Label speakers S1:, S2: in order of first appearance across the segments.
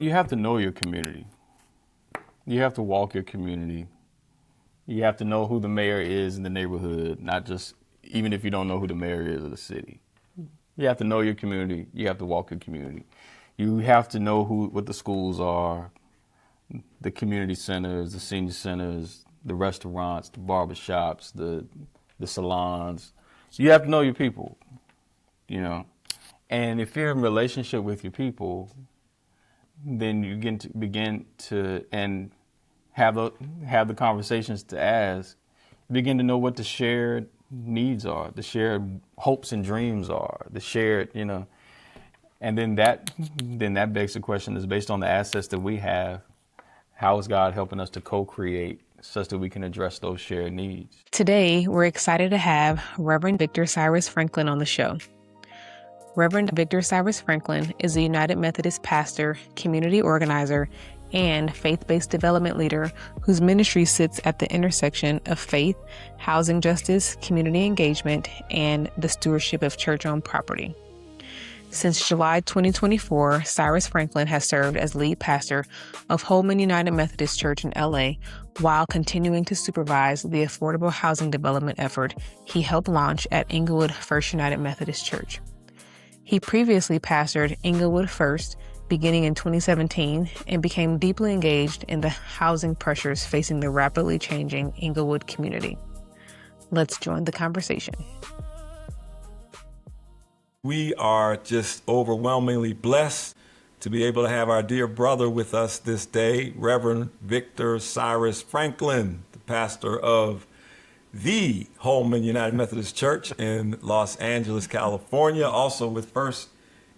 S1: You have to know your community. You have to walk your community. You have to know who the mayor is in the neighborhood, not just, even if you don't know who the mayor is of the city. You have to know your community. You have to walk your community. You have to know what the schools are, the community centers, the senior centers, the restaurants, the barbershops, the salons. You have to know your people, you know. And if you're in relationship with your people, then you begin to and have the conversations to ask, begin to know what the shared needs are, the shared hopes and dreams are, the shared, you know, and then that begs the question is based on the assets that we have, how is God helping us to co-create such that we can address those shared needs?
S2: Today, we're excited to have Reverend Victor Cyrus-Franklin on the show. Reverend Victor Cyrus-Franklin is a United Methodist pastor, community organizer, and faith-based development leader whose ministry sits at the intersection of faith, housing justice, community engagement, and the stewardship of church-owned property. Since July 2024, Cyrus-Franklin has served as lead pastor of Holman United Methodist Church in LA while continuing to supervise the affordable housing development effort he helped launch at Inglewood First United Methodist Church. He previously pastored Inglewood First beginning in 2017 and became deeply engaged in the housing pressures facing the rapidly changing Inglewood community. Let's join the conversation.
S3: We are just overwhelmingly blessed to be able to have our dear brother with us this day, Reverend Victor Cyrus-Franklin, the pastor of the Holman United Methodist Church in Los Angeles, California, also with First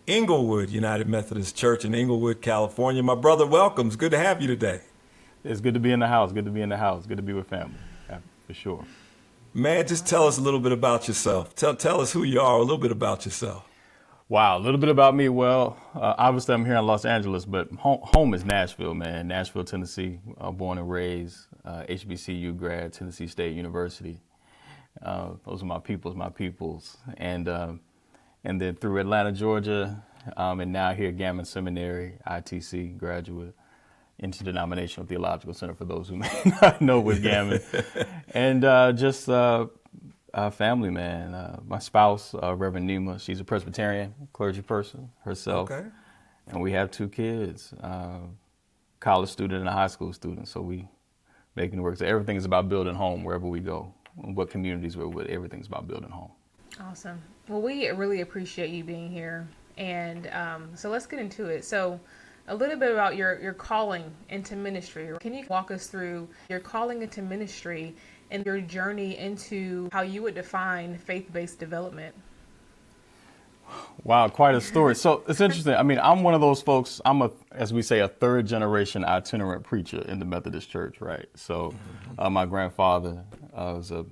S3: Inglewood United Methodist Church in Inglewood, California. My brother, welcome. It's good to have you today.
S1: It's good to be in the house. Good to be in the house. Good to be with family, yeah, for sure.
S3: Man, just tell us a little bit about yourself. Tell us who you are, a little bit about yourself.
S1: Wow, a little bit about me. Well, obviously I'm here in Los Angeles, but home is Nashville, man. Nashville, Tennessee, born and raised, HBCU grad, Tennessee State University. Those are my peoples. And then through Atlanta, Georgia, and now here at Gammon Seminary, ITC graduate, Interdenominational Theological Center for those who may not know with Gammon. And just family, man. My spouse, Reverend Nima, she's a Presbyterian clergy person herself.
S3: Okay.
S1: And we have 2 kids, college student and a high school student. So we making it work. So everything is about building home wherever we go. What communities we're with, everything's about building home.
S2: Awesome. Well, we really appreciate you being here. And so let's get into it. So a little bit about your calling into ministry. Can you walk us through your calling into ministry and your journey into how you would define faith-based development?
S1: Wow, quite a story. So it's interesting. I mean, I'm one of those folks, as we say, a 3rd generation itinerant preacher in the Methodist Church, right? So my grandfather was a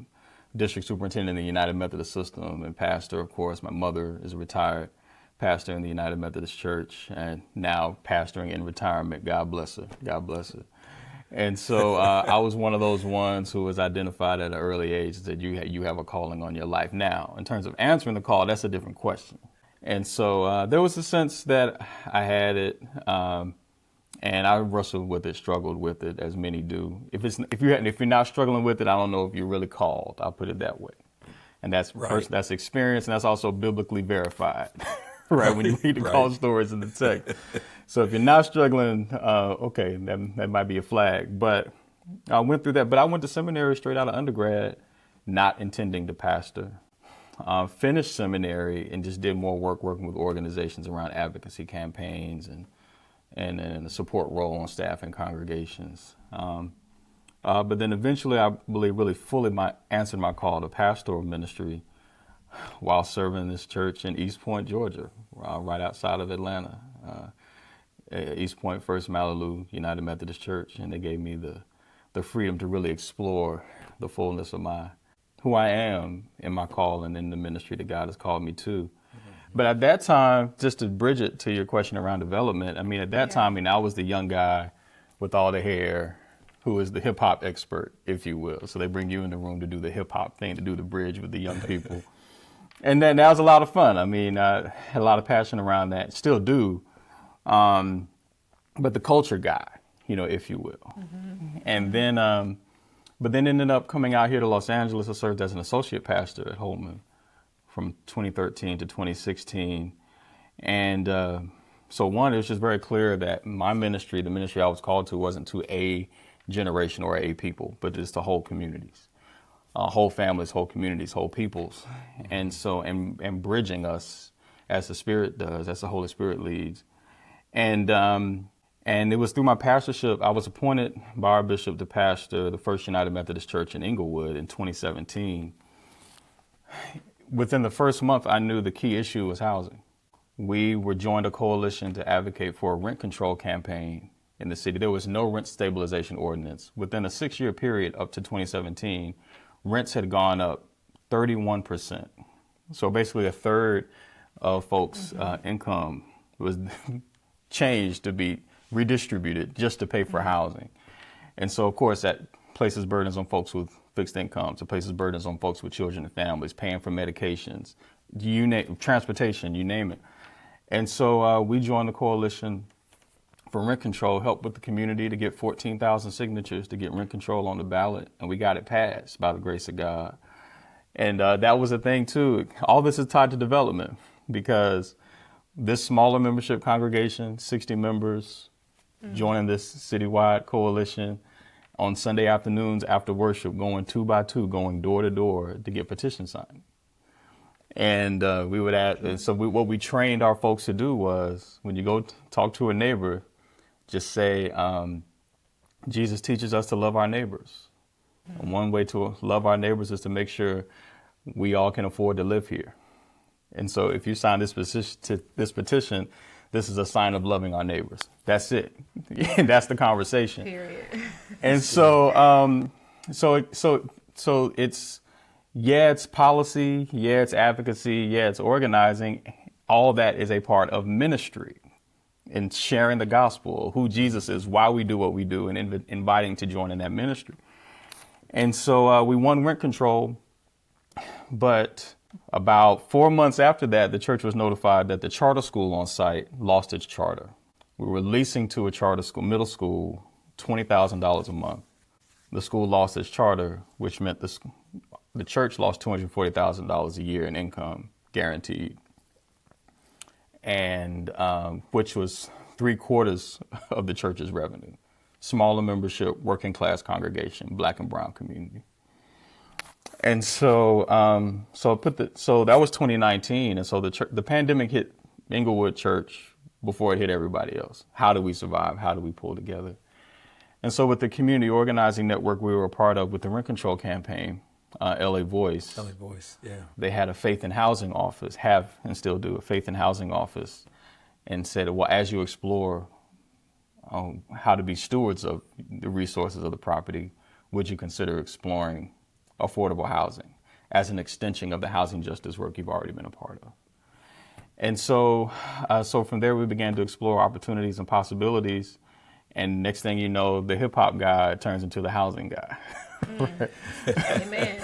S1: district superintendent in the United Methodist system and pastor, of course. My mother is a retired pastor in the United Methodist Church and now pastoring in retirement. God bless her. God bless her. And so I was one of those ones who was identified at an early age that you have a calling on your life. Now, in terms of answering the call, that's a different question. And so there was a sense that I had it, and I wrestled with it, struggled with it, as many do. If you're not struggling with it, I don't know if you're really called. I'll put it that way. And that's
S3: right.
S1: That's experience, and that's also biblically verified. Right, when you read the call stories in the text. So if you're not struggling, okay, that might be a flag. But I went through that. But I went to seminary straight out of undergrad, not intending to pastor. Finished seminary and just did more work working with organizations around advocacy campaigns and a support role on staff and congregations. But then eventually, I believe, really fully answered my call to pastoral ministry while serving this church in East Point, Georgia, right outside of Atlanta. East Point First Malibu United Methodist Church, and they gave me the freedom to really explore the fullness of who I am in my call and in the ministry that God has called me to. But at that time, just to bridge it to your question around development, I mean, at that time, I was the young guy with all the hair who is the hip hop expert, if you will. So they bring you in the room to do the hip hop thing, to do the bridge with the young people. And then that was a lot of fun. I mean, I had a lot of passion around that, still do. but the culture guy, if you will. And then, but then ended up coming out here to Los Angeles. I served as an associate pastor at Holman from 2013 to 2016. And so one, it was just very clear that my ministry, the ministry I was called to, wasn't to a generation or a people, but just to whole communities, whole families, whole communities, whole peoples. And so, and bridging us as the Spirit does, as the Holy Spirit leads. And it was through my pastorship, I was appointed by our bishop to pastor the First United Methodist Church in Inglewood in 2017. Within the first month, I knew the key issue was housing. We were joined a coalition to advocate for a rent control campaign in the city. There was no rent stabilization ordinance. Within a 6-year period up to 2017, rents had gone up 31%. So basically a third of folks' income was changed to be redistributed just to pay for housing. And so, of course, that places burdens on folks with fixed incomes. It places burdens on folks with children and families, paying for medications, transportation, you name it. And so we joined the coalition for rent control, helped with the community to get 14,000 signatures to get rent control on the ballot. And we got it passed by the grace of God. And that was a thing, too. All this is tied to development because this smaller membership congregation, 60 members, joining this citywide coalition on Sunday afternoons after worship, going 2 by 2, going door to door to get petitions signed. And we would add, and so what we trained our folks to do was when you go talk to a neighbor, just say, Jesus teaches us to love our neighbors. And one way to love our neighbors is to make sure we all can afford to live here. And so if you sign this petition, this is a sign of loving our neighbors. That's it. That's the conversation.
S2: Period.
S1: And so, so it's, it's policy, it's advocacy, it's organizing. All that is a part of ministry and sharing the gospel, who Jesus is, why we do what we do, and inviting to join in that ministry. And so we won rent control, but about 4 months after that, the church was notified that the charter school on site lost its charter. We were leasing to a charter school, middle school, $20,000 a month. The school lost its charter, which meant the church lost $240,000 a year in income guaranteed, and which was 3/4 of the church's revenue. Smaller membership, working class congregation, Black and brown community. And so, so that was 2019, and so the pandemic hit Inglewood Church before it hit everybody else. How do we survive? How do we pull together? And so, with the community organizing network we were a part of with the rent control campaign, LA Voice.
S3: LA Voice, yeah.
S1: They had a faith and housing office, have and still do a faith and housing office, and said, well, as you explore how to be stewards of the resources of the property, would you consider exploring affordable housing as an extension of the housing justice work you've already been a part of? And so, so from there we began to explore opportunities and possibilities. And next thing you know, the hip hop guy turns into the housing guy.
S2: Right. Amen.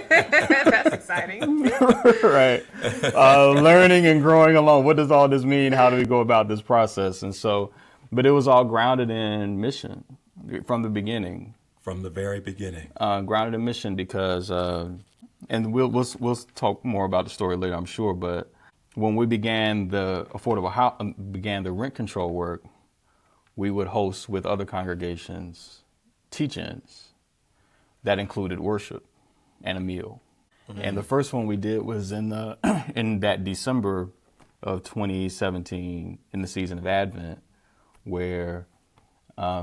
S2: That's exciting.
S1: Right. Learning and growing along. What does all this mean? How do we go about this process? And so, but it was all grounded in mission from the beginning.
S3: From the very beginning.
S1: Grounded in mission because, and we'll talk more about the story later, I'm sure. But when we began the began the rent control work, we would host with other congregations teach-ins that included worship and a meal. Mm-hmm. And the first one we did was in that December of 2017, in the season of Advent, where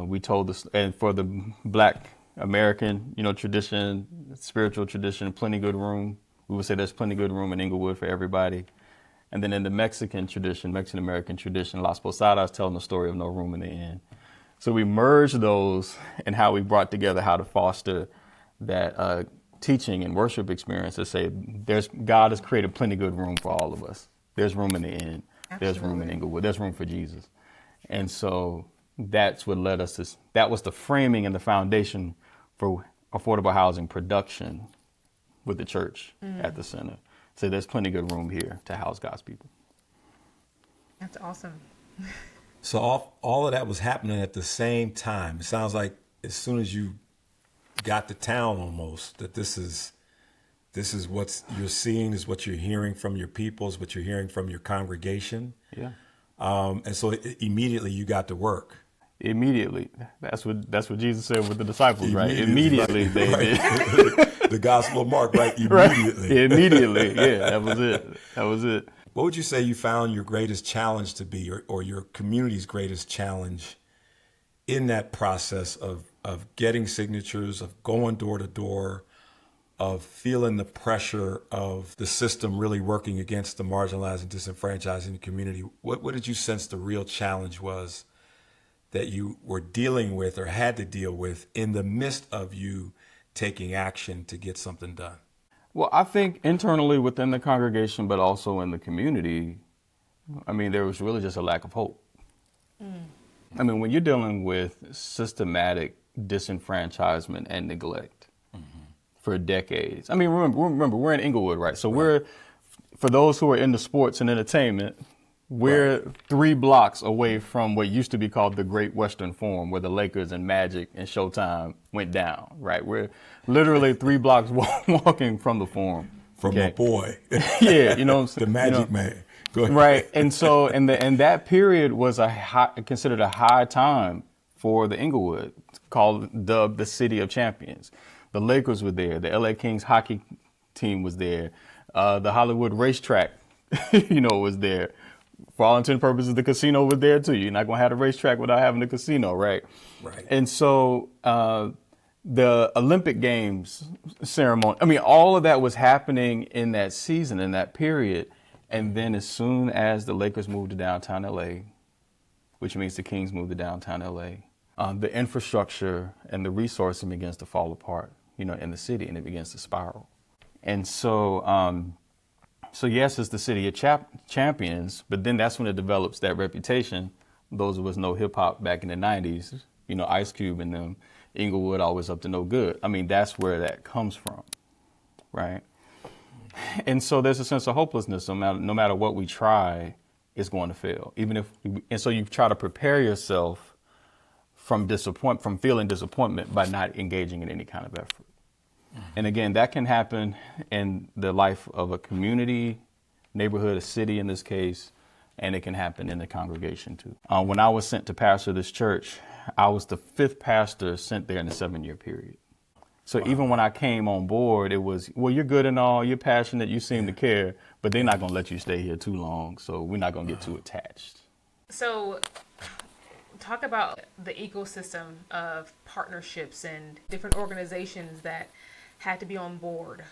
S1: we told this, and for the Black American, tradition, spiritual tradition, plenty good room. We would say there's plenty good room in Inglewood for everybody. And then in the Mexican tradition, Mexican American tradition, Las Posadas, telling the story of no room in the inn. So we merged those and how we brought together how to foster that teaching and worship experience to say God has created plenty good room for all of us. There's room in the inn. Absolutely. There's room in Inglewood. There's room for Jesus. And so that's what led us to, that was the framing and the foundation for affordable housing production with the church at the center. So there's plenty good room here to house God's people.
S2: That's awesome.
S3: So all of that was happening at the same time. It sounds like as soon as you got to town almost, that this is what you're seeing, is what you're hearing from your people, is what you're hearing from your congregation.
S1: Yeah.
S3: And so immediately you got to work.
S1: Immediately. That's what Jesus said with the disciples, right? Immediately
S3: right,
S1: they
S3: right.
S1: did.
S3: The Gospel of Mark, right? Immediately.
S1: Right. Immediately. Yeah, that was it. That was it.
S3: What would you say you found your greatest challenge to be, or your community's greatest challenge in that process of getting signatures, of going door to door, of feeling the pressure of the system really working against the marginalized and disenfranchised in the community? What did you sense the real challenge was that you were dealing with or had to deal with in the midst of you taking action to get something done?
S1: Well, I think internally within the congregation, but also in the community, I mean, there was really just a lack of hope. I mean, when you're dealing with systematic disenfranchisement and neglect for decades. I mean, remember, we're in Inglewood, right? So we're, for those who are into sports and entertainment, we're 3 blocks away from what used to be called the Great Western Forum, where the Lakers and Magic and Showtime went down, right? We're literally 3 blocks walking from the Forum.
S3: From a boy.
S1: Yeah, you know what I'm saying?
S3: The Magic Man. Go ahead.
S1: Right. And so, and that period was considered a high time for the Inglewood, dubbed the City of Champions. The Lakers were there. The LA Kings hockey team was there. The Hollywood racetrack, was there. For all intents and purposes, the casino was there too. You're not going to have a racetrack without having a casino, right?
S3: Right.
S1: And so the Olympic Games ceremony, I mean, all of that was happening in that season, in that period. And then as soon as the Lakers moved to downtown LA, which means the Kings moved to downtown LA, the infrastructure and the resourcing begins to fall apart, in the city, and it begins to spiral. And so, yes, it's the city of champions, but then that's when it develops that reputation. Those of us know hip hop back in the 90s, Ice Cube and them, Inglewood always up to no good. I mean, that's where that comes from, right? And so there's a sense of hopelessness. No matter what we try, it's going to fail. And so you try to prepare yourself from feeling disappointment by not engaging in any kind of effort. And again, that can happen in the life of a community, neighborhood, a city in this case, and it can happen in the congregation too. When I was sent to pastor this church, I was the 5th pastor sent there in a 7-year period. So even when I came on board, it was, well, you're good and all, you're passionate, you seem to care, but they're not going to let you stay here too long, so we're not going to get too attached.
S2: So talk about the ecosystem of partnerships and different organizations that had to be on board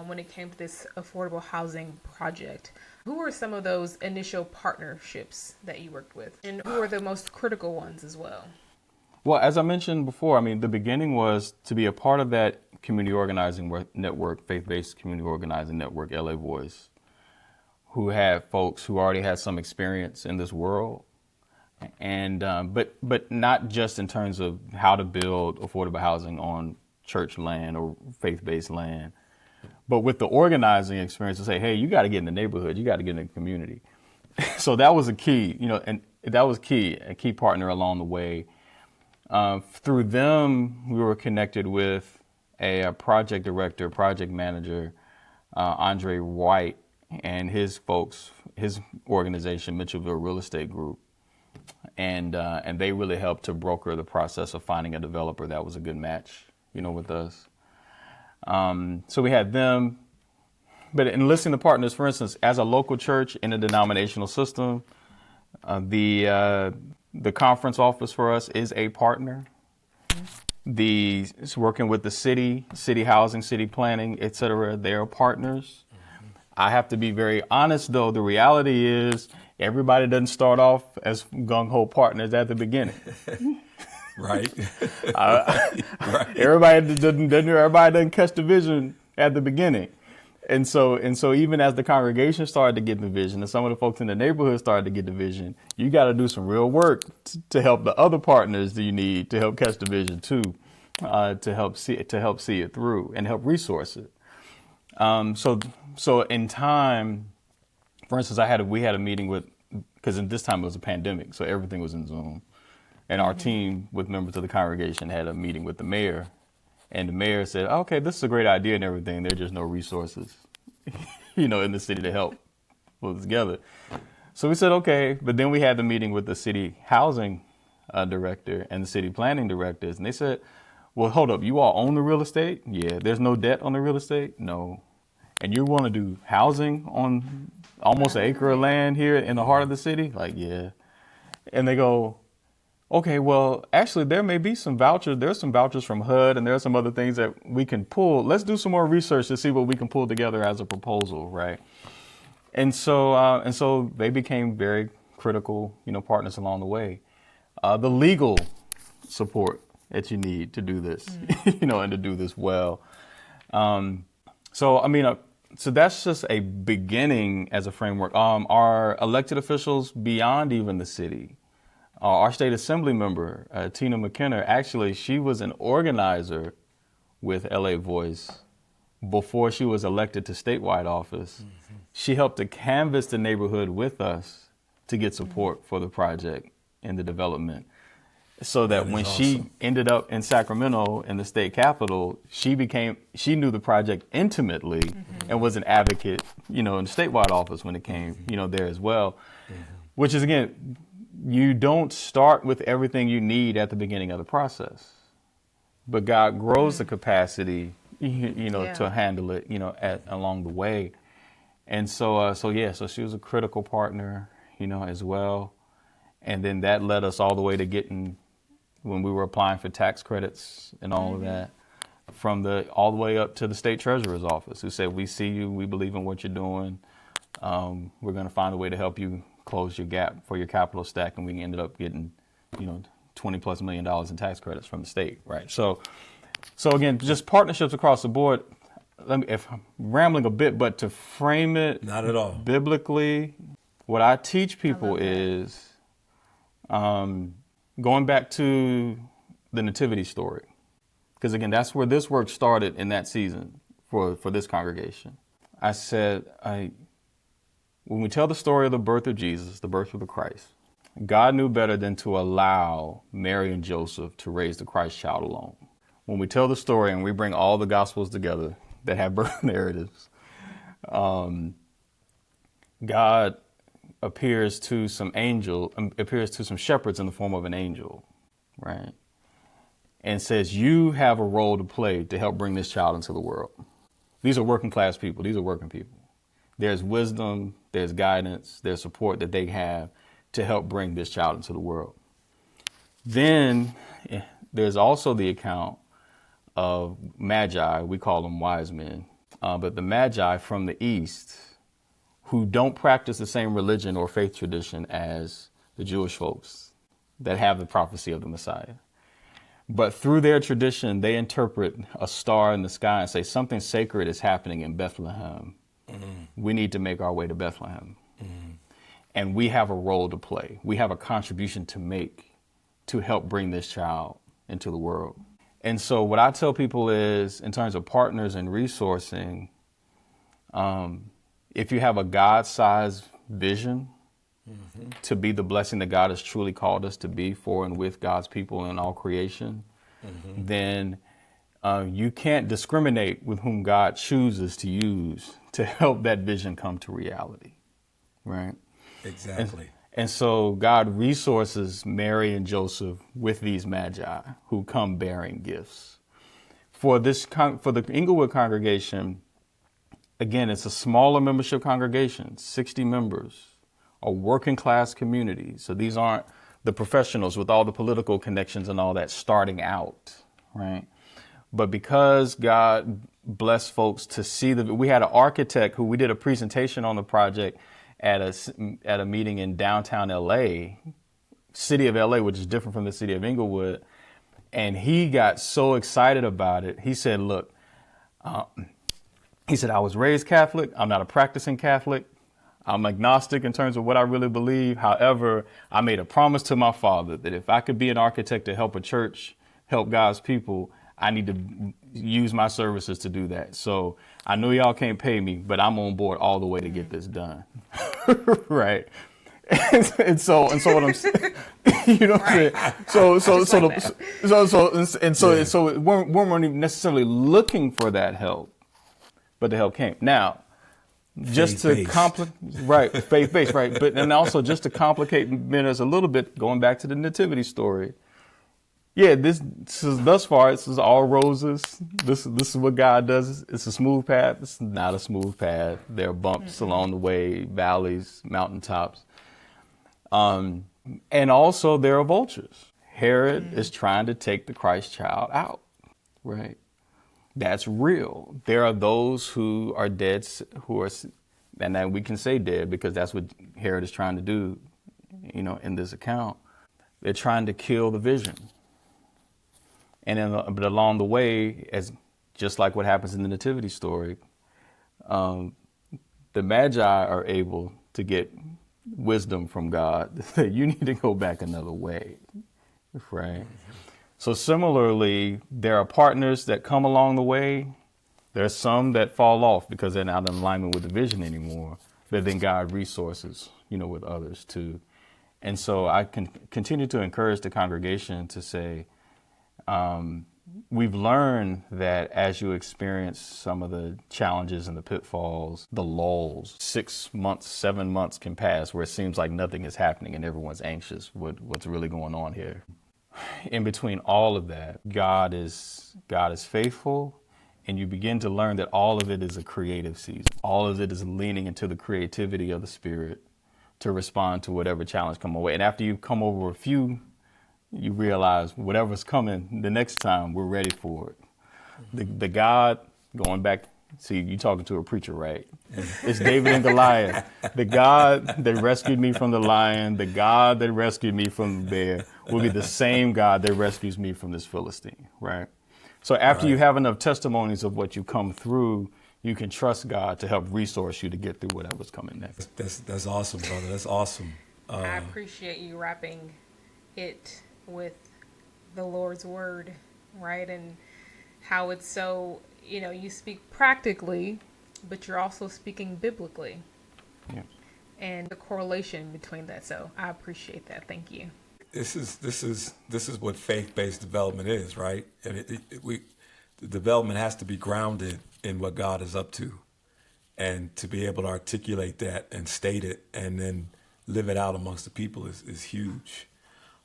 S2: when it came to this affordable housing project. Who were some of those initial partnerships that you worked with, and who were the most critical ones as well?
S1: Well, as I mentioned before, I mean, the beginning was to be a part of that community organizing network, faith-based community organizing network, LA Voice, who had folks who already had some experience in this world, and but not just in terms of how to build affordable housing on church land or faith-based land, but with the organizing experience to say, hey, you got to get in the neighborhood, you got to get in the community. So that was a key, and that was a key partner along the way. Through them, we were connected with a project director, project manager, Andre White, and his folks, his organization, Mitchellville Real Estate Group. And they really helped to broker the process of finding a developer that was a good match, with us. So we had them. But in listening to partners, for instance, as a local church in a denominational system, the conference office for us is a partner. It's working with the city housing, city planning, et cetera. They're partners. I have to be very honest, though. The reality is everybody doesn't start off as gung-ho partners at the beginning.
S3: Right.
S1: Right. Everybody doesn't catch the vision at the beginning. And so even as the congregation started to get the vision, and some of the folks in the neighborhood started to get the vision, you got to do some real work to help the other partners that you need to help catch the vision too, to help see it through and help resource it. So in time, for instance, we had a meeting with because in this time it was a pandemic, so everything was in Zoom. And our team with members of the congregation had a meeting with the mayor, and the mayor said, okay, this is a great idea and everything. There are just no resources, in the city to help pull it together. So we said, okay, but then we had the meeting with the city housing director and the city planning directors, and they said, well, hold up, you all own the real estate? Yeah. There's no debt on the real estate? No. And you want to do housing on almost an acre of land here in the heart of the city? Like, yeah. And they go, okay, well, actually, there may be some vouchers. There's some vouchers from HUD, and there are some other things that we can pull. Let's do some more research to see what we can pull together as a proposal, right? And so they became very critical, partners along the way. The legal support that you need to do this, and to do this well. So that's just a beginning as a framework. Our elected officials beyond even the city, our state assembly member, Tina McKenna, actually, she was an organizer with LA Voice before she was elected to statewide office. Mm-hmm. She helped to canvass the neighborhood with us to get support for the project and the development. So that when she ended up in Sacramento in the state capitol, she knew the project intimately and was an advocate, in the statewide office when it came, there as well. Which is, again, you don't start with everything you need at the beginning of the process, but God grows the capacity, to handle it, along the way. And so she was a critical partner, as well. And then that led us all the way to getting, when we were applying for tax credits and all of that, all the way up to the state treasurer's office, who said, we see you, we believe in what you're doing. We're going to find a way to help you close your gap for your capital stack. And we ended up getting, $20+ million in tax credits from the state, right? So again, just partnerships across the board. If I'm rambling a bit, but to frame it
S3: not at all
S1: biblically, what I teach people is going back to the nativity story, because again, that's where this work started in that season for this congregation. I said, when we tell the story of the birth of Jesus, the birth of the Christ, God knew better than to allow Mary and Joseph to raise the Christ child alone. When we tell the story and we bring all the gospels together that have birth narratives, God appears to some shepherds in the form of an angel, right? And says, you have a role to play to help bring this child into the world. These are working class people. These are working people. There's wisdom, there's guidance, there's support that they have to help bring this child into the world. Then there's also the account of magi. We call them wise men, but the magi from the east, who don't practice the same religion or faith tradition as the Jewish folks that have the prophecy of the Messiah. But through their tradition, they interpret a star in the sky and say something sacred is happening in Bethlehem. Mm-hmm. We need to make our way to Bethlehem. Mm-hmm. And we have a role to play. We have a contribution to make to help bring this child into the world. And so what I tell people is, in terms of partners and resourcing, if you have a God-sized vision to be the blessing that God has truly called us to be for and with God's people in all creation, then you can't discriminate with whom God chooses to use to help that vision come to reality, right?
S3: Exactly.
S1: And so God resources Mary and Joseph with these magi who come bearing gifts. For the Inglewood congregation, again, it's a smaller membership congregation, 60 members, a working class community. So these aren't the professionals with all the political connections and all that starting out, right? But because God blessed folks to see we had an architect who we did a presentation on the project at a meeting in downtown LA, city of LA, which is different from the city of Inglewood. And he got so excited about it. He said, look, I was raised Catholic. I'm not a practicing Catholic. I'm agnostic in terms of what I really believe. However, I made a promise to my father that if I could be an architect to help a church, help God's people, I need to use my services to do that. So I know y'all can't pay me, but I'm on board all the way to get this done. Right. and so what I'm saying, you know what I'm saying? So we weren't even necessarily looking for that help, but the help came. Now, just to complicate, right, faith-based, right, but and also just to complicate matters a little bit, going back to the nativity story. Yeah, this is thus far. This is all roses. This is what God does. It's a smooth path. It's not a smooth path. There are bumps along the way, valleys, mountaintops, and also there are vultures. Herod is trying to take the Christ child out. Right, that's real. There are those who are dead, and then we can say dead because that's what Herod is trying to do. In this account, they're trying to kill the vision. But along the way, just like what happens in the nativity story, the Magi are able to get wisdom from God. You need to go back another way, right? So similarly, there are partners that come along the way. There are some that fall off because they're not in alignment with the vision anymore. But then God resources, with others too. And so I can continue to encourage the congregation to say, we've learned that as you experience some of the challenges and the pitfalls, the lulls, 6 months, 7 months can pass where it seems like nothing is happening and everyone's anxious. What's really going on here? In between all of that, God is faithful, and you begin to learn that all of it is a creative season. All of it is leaning into the creativity of the Spirit to respond to whatever challenge come away. And after you come over a few, you realize whatever's coming the next time, we're ready for it. The God, going back, see, you talking to a preacher, right? It's David and Goliath. The God that rescued me from the lion, the God that rescued me from the bear, will be the same God that rescues me from this Philistine, right? So after you have enough testimonies of what you come through, you can trust God to help resource you to get through whatever's coming next.
S3: That's awesome, brother. That's awesome.
S2: I appreciate you wrapping it with the Lord's word, right? And how it's so, you speak practically, but you're also speaking biblically.
S3: Yeah.
S2: And the correlation between that. So I appreciate that. Thank you.
S3: This is what faith-based development is, right? And the development has to be grounded in what God is up to, and to be able to articulate that and state it and then live it out amongst the people is huge.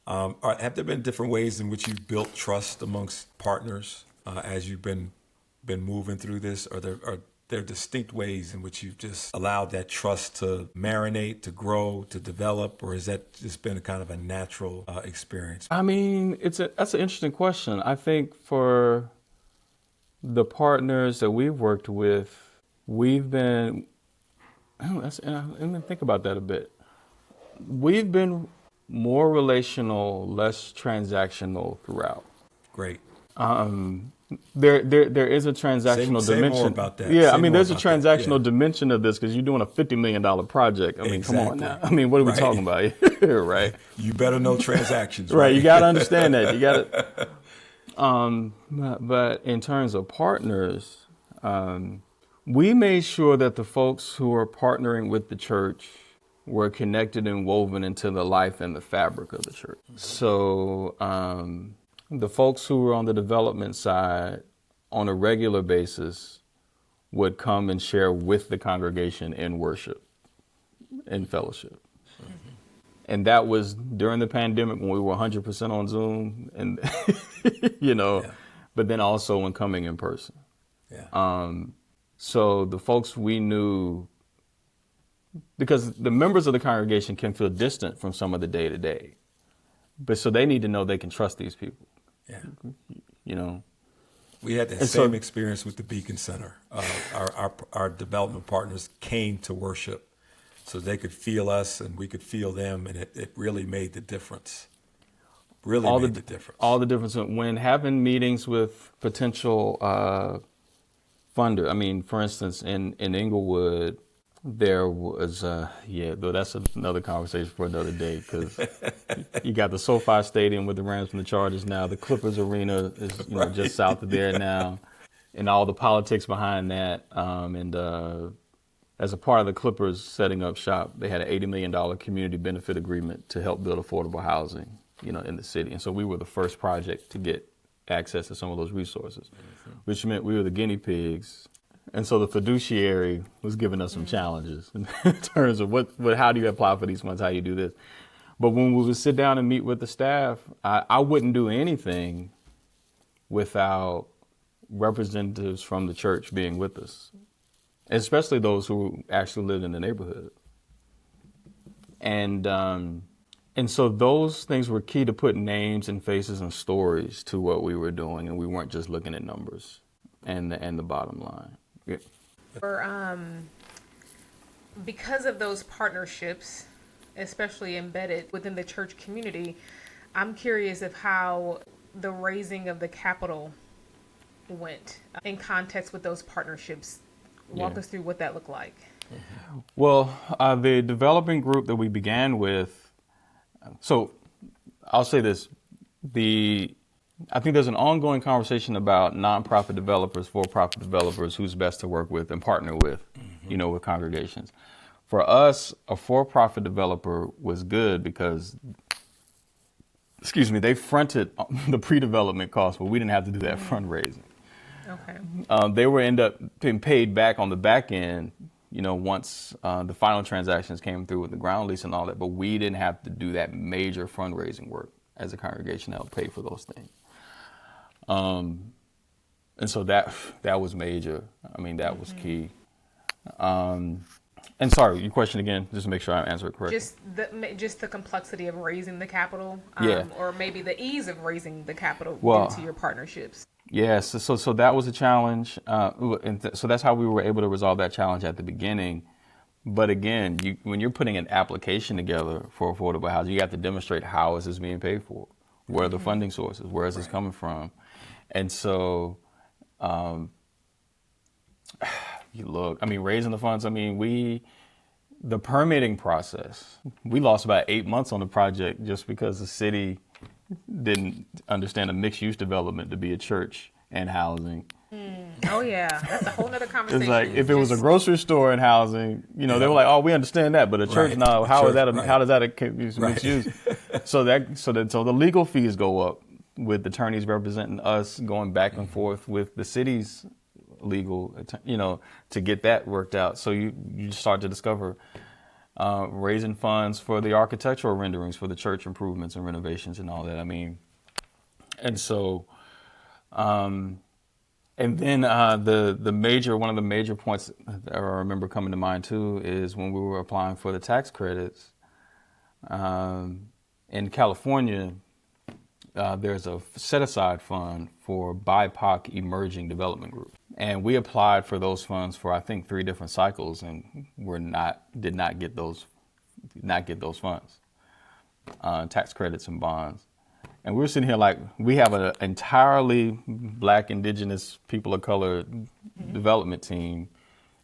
S3: Have there been different ways in which you've built trust amongst partners as you've been moving through this? Are there distinct ways in which you've just allowed that trust to marinate, to grow, to develop, or has that just been a kind of a natural experience?
S1: I mean, that's an interesting question. I think for the partners that we've worked with, we've been, let me think about that a bit. We've been more relational, less transactional throughout.
S3: Great.
S1: There is a transactional dimension.
S3: Say more about that.
S1: Yeah, there's a transactional dimension of this because you're doing a $50 million project. Come on now. What are we talking about here, right?
S3: You better know transactions,
S1: right? You got to understand that. You got to. But in terms of partners, we made sure that the folks who are partnering with the church were connected and woven into the life and the fabric of the church. So the folks who were on the development side on a regular basis would come and share with the congregation in worship and fellowship. Mm-hmm. And that was during the pandemic when we were 100% on Zoom and, but then also when coming in person. Yeah. So the folks we knew, because the members of the congregation can feel distant from some of the day-to-day, but so they need to know they can trust these people. Yeah.
S3: We had that same experience with the Beacon Center. Our development partners came to worship so they could feel us and we could feel them, and it really made the difference. All the difference when having meetings with potential funder. For instance, in Inglewood, there was, though that's another conversation for another day, because you got the SoFi Stadium with the Rams and the Chargers now. The Clippers Arena is just south of there now, and all the politics behind that. And
S1: as a part of the Clippers setting up shop, they had an $80 million community benefit agreement to help build affordable housing, in the city. And so we were the first project to get access to some of those resources, which meant we were the guinea pigs. And so the fiduciary was giving us some challenges in terms of how do you apply for these funds? How do you do this? But when we would sit down and meet with the staff, I wouldn't do anything without representatives from the church being with us, especially those who actually lived in the neighborhood. And so those things were key to put names and faces and stories to what we were doing, and we weren't just looking at numbers and the bottom line. Yeah.
S2: Because of those partnerships, especially embedded within the church community, I'm curious of how the raising of the capital went in context with those partnerships. Walk us through what that looked like.
S1: Well, the developing group that we began with, so I'll say this, I think there's an ongoing conversation about nonprofit developers, for-profit developers, who's best to work with and partner with, with congregations. For us, a for-profit developer was good because, they fronted the pre-development costs, but we didn't have to do that fundraising.
S2: Okay.
S1: They were end up being paid back on the back end, once the final transactions came through with the ground lease and all that, but we didn't have to do that major fundraising work as a congregation that helped pay for those things. And so that was major. I mean, that was key. And sorry, your question again, just to make sure I answer it correctly.
S2: Just the complexity of raising the capital,
S1: Yeah.
S2: or maybe the ease of raising the capital due to your partnerships.
S1: Yes, so that was a challenge. So that's how we were able to resolve that challenge at the beginning. But again, when you're putting an application together for affordable housing, you have to demonstrate how is this being paid for? Where are the funding sources? Where is this coming from? And so, raising the funds, the permitting process, we lost about 8 months on the project just because the city didn't understand a mixed-use development to be a church and housing.
S2: Oh yeah, that's a whole nother conversation.
S1: It's like if it was a grocery store and housing, they were like, "Oh, we understand that," but a church, no. How does that mixed use? So the legal fees go up with attorneys representing us going back and forth with the city's legal, to get that worked out. So you start to discover raising funds for the architectural renderings for the church improvements and renovations and all that. And so, and then one of the major points that I remember coming to mind too is when we were applying for the tax credits in California. There's a set-aside fund for BIPOC emerging development groups. And we applied for those funds for, I think, 3 different cycles and did not get those funds, tax credits and bonds. And we were sitting here like, we have an entirely Black, Indigenous, people of color development team.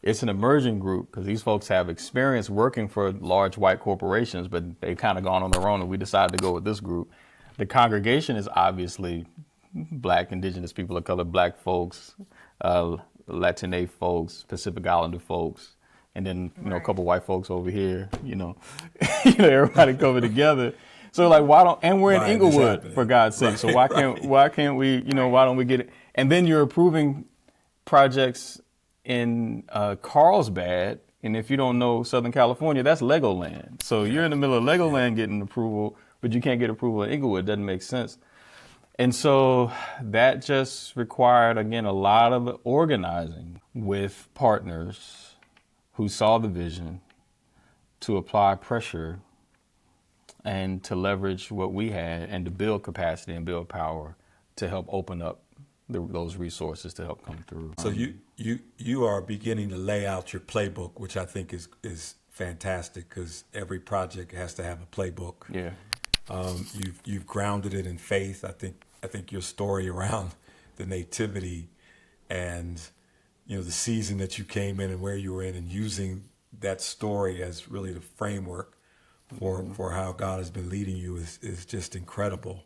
S1: It's an emerging group because these folks have experience working for large white corporations, but they've kind of gone on their own, and we decided to go with this group. The congregation is obviously Black, Indigenous, people of color, Black folks, Latine folks, Pacific Islander folks, and then a couple white folks over here. Everybody coming together. So like, we're in Inglewood, for God's sake. So why can't we? Why don't we get it? And then you're approving projects in Carlsbad, and if you don't know Southern California, that's Legoland. So you're in the middle of Legoland getting approval, but you can't get approval in Inglewood. It doesn't make sense. And so that just required, again, a lot of organizing with partners who saw the vision to apply pressure and to leverage what we had and to build capacity and build power to help open up those resources to help come through.
S3: So you are beginning to lay out your playbook, which I think is fantastic because every project has to have a playbook.
S1: Yeah.
S3: You've grounded it in faith. I think your story around the nativity and the season that you came in and where you were in, and using that story as really the framework for how God has been leading you is just incredible.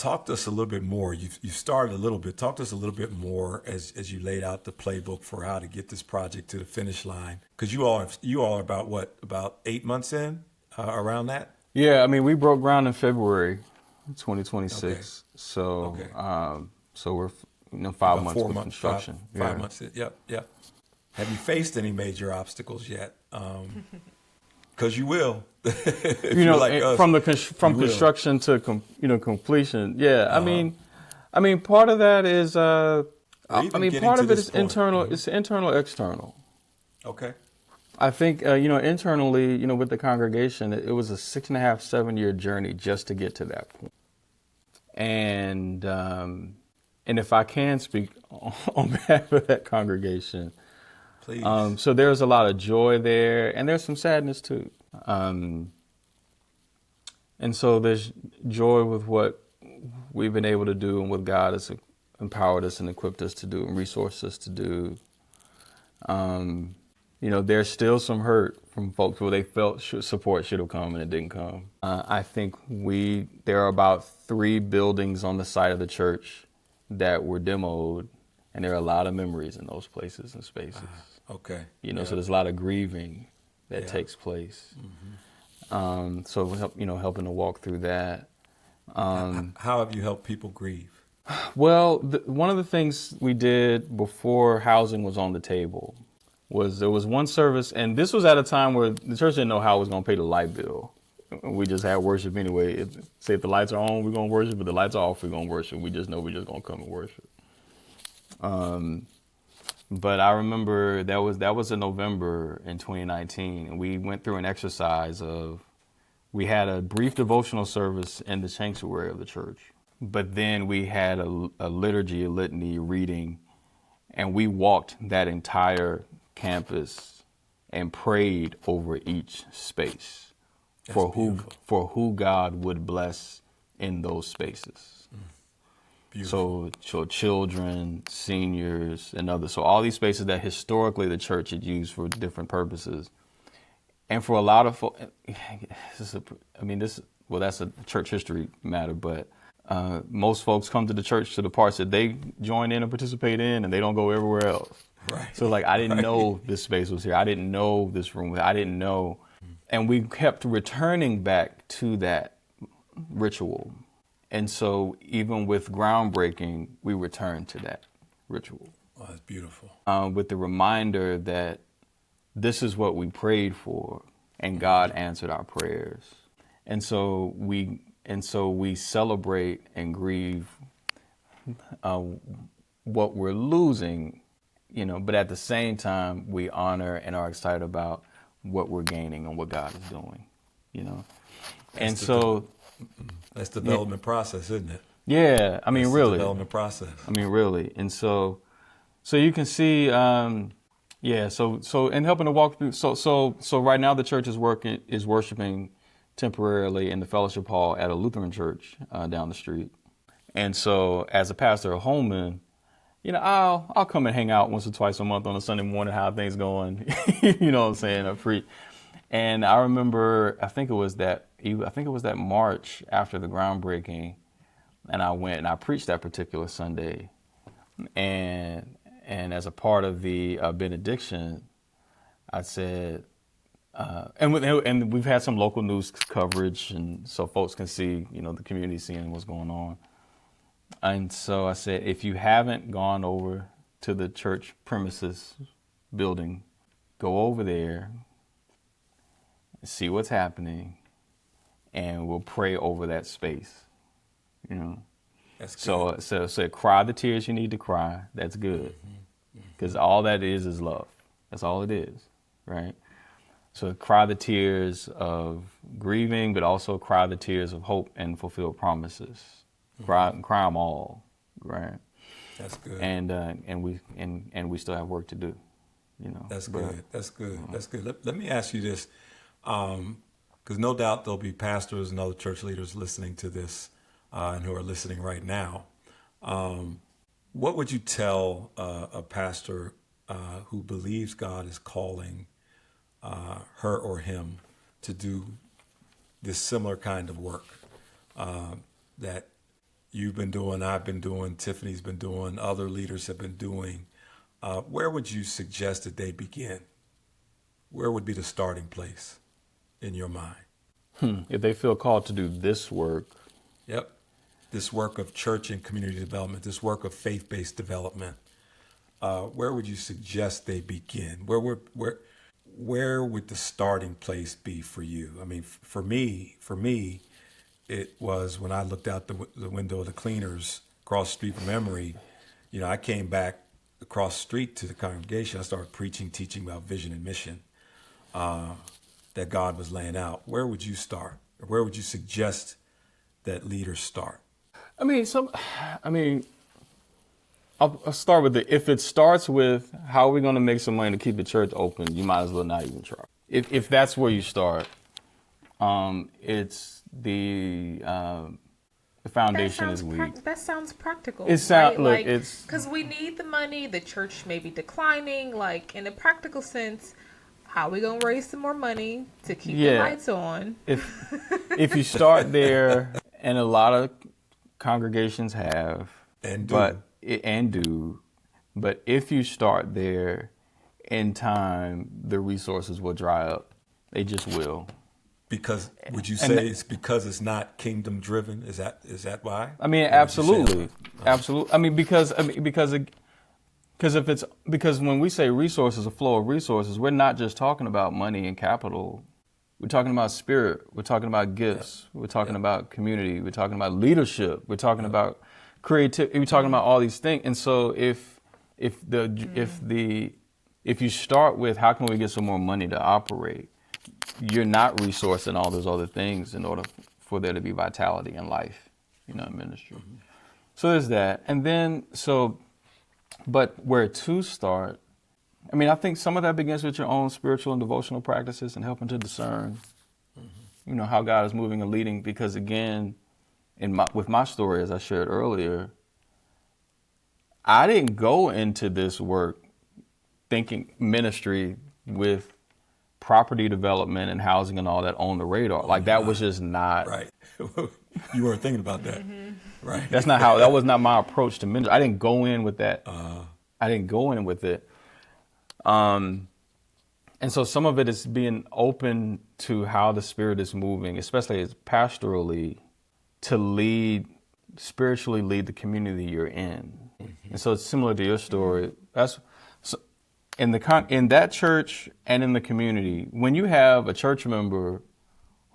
S3: talk to us a little bit more. You started a little bit. Talk to us a little bit more as you laid out the playbook for how to get this project to the finish line. Because you all are about 8 months in, around that.
S1: Yeah, I mean, we broke ground in February 2026.
S3: Okay.
S1: So,
S3: Okay.
S1: so we're 5
S3: About
S1: months
S3: 4
S1: with
S3: months,
S1: construction.
S3: five months. Yep. Have you faced any major obstacles yet? Because you will. If
S1: You know,
S3: you're like us,
S1: from
S3: you will.
S1: construction to completion. Yeah, I mean, part of that is,
S3: Or even getting
S1: part
S3: to
S1: of it
S3: this
S1: is
S3: point.
S1: internal.
S3: Mhm.
S1: It's internal, external.
S3: Okay.
S1: I think, internally, with the congregation, it was a 6.5, 7 year journey just to get to that point. And if I can speak on behalf of that congregation,
S3: Please.
S1: so there's a lot of joy there, and there's some sadness too. And so there's joy with what we've been able to do and what God has empowered us and equipped us to do and resourced us to do. There's still some hurt from folks where they felt support should have come and it didn't come. I think there are about 3 buildings on the site of the church that were demoed, and there are a lot of memories in those places and spaces.
S3: Okay.
S1: So there's a lot of grieving that
S3: Yeah.
S1: takes place. So helping to walk through that.
S3: How have you helped people grieve?
S1: Well, one of the things we did before housing was on the table was there was one service, and this was at a time where the church didn't know how it was going to pay the light bill. We just had worship anyway. If the lights are on, we're going to worship. If the lights are off, we're going to worship. We just know we're just going to come and worship. But I remember that was in November in 2019, and we went through an exercise we had a brief devotional service in the sanctuary of the church, but then we had a liturgy, a litany reading, and we walked that entire campus and prayed over each space for who God would bless in those spaces.
S3: Beautiful.
S1: So children, seniors, and others. So all these spaces that historically the church had used for different purposes. And for a lot of folks, that's a church history matter, but most folks come to the church to the parts that they join in and participate in, and they don't go everywhere else.
S3: Right.
S1: So I didn't know this space was here. I didn't know this room. I didn't know. And we kept returning back to that ritual. And so even with groundbreaking, we returned to that ritual.
S3: Oh, that's beautiful.
S1: With the reminder that this is what we prayed for, and God answered our prayers. And so we celebrate and grieve what we're losing, but at the same time, we honor and are excited about what we're gaining and what God is doing,
S3: That's the development process, isn't it?
S1: Yeah, I mean,
S3: That's
S1: really.
S3: the development process.
S1: I mean, really. And so you can see, so in helping to walk through, so right now the church is worshiping temporarily in the fellowship hall at a Lutheran church down the street. And so as a pastor of Holman, I'll come and hang out once or twice a month on a Sunday morning, how things going, you know what I'm saying, I preach. And I remember, I think it was that March after the groundbreaking, and I went and I preached that particular Sunday. And as a part of the benediction, I said, and we've had some local news coverage, and so folks can see, the community seeing what's going on. And so I said, if you haven't gone over to the church premises building, go over there, see what's happening, and we'll pray over that space.
S3: That's good.
S1: So cry the tears you need to cry. That's good. Because all that is love. That's all it is, right? So cry the tears of grieving, but also cry the tears of hope and fulfilled promises. Cry them all, right?
S3: That's good.
S1: And we still have work to do,
S3: That's good. That's good. That's good. Let me ask you this, because no doubt there'll be pastors and other church leaders listening to this, and who are listening right now. What would you tell a pastor who believes God is calling her or him to do this similar kind of work, that you've been doing, I've been doing, Tiffany's been doing, other leaders have been doing, where would you suggest that they begin? Where would be the starting place in your mind?
S1: If they feel called to do this work.
S3: Yep. This work of church and community development, this work of faith-based development, where would you suggest they begin? Where would the starting place be for you? I mean, for me, it was when I looked out the window of the cleaners across the street from Emory. I came back across the street to the congregation. I started preaching, teaching about vision and mission that God was laying out. Where would you start? Or where would you suggest that leaders start?
S1: I'll start with if it starts with how are we going to make some money to keep the church open, you might as well not even try. If that's where you start, it's the foundation is weak.
S2: That sounds practical.
S1: It sounds
S2: right?
S1: it's
S2: because we need the money. The church may be declining. Like in a practical sense, how are we gonna raise some more money to keep the lights on?
S1: If you start there, and a lot of congregations have but if you start there, in time the resources will dry up. They just will.
S3: Because would you say it's because it's not kingdom driven? Is that why?
S1: I mean, absolutely, absolutely. I mean, because when we say resources, a flow of resources, we're not just talking about money and capital. We're talking about spirit. We're talking about gifts. We're talking about community. We're talking about leadership. We're talking about creativity. We're talking about all these things. And so if you start with how can we get some more money to operate, you're not resourcing all those other things in order for there to be vitality in life, in ministry. Mm-hmm. So there's that. And then, but where to start, I think some of that begins with your own spiritual and devotional practices and helping to discern, how God is moving and leading. Because again, with my story, as I shared earlier, I didn't go into this work thinking ministry with property development and housing and all that on the radar. That was just not
S3: right. You weren't thinking about that, right?
S1: That was not my approach to ministry. I didn't go in with that. I didn't go in with it. And so some of it is being open to how the Spirit is moving, especially as pastorally, to spiritually lead the community you're in. Mm-hmm. And so it's similar to your story. In that church and in the community, when you have a church member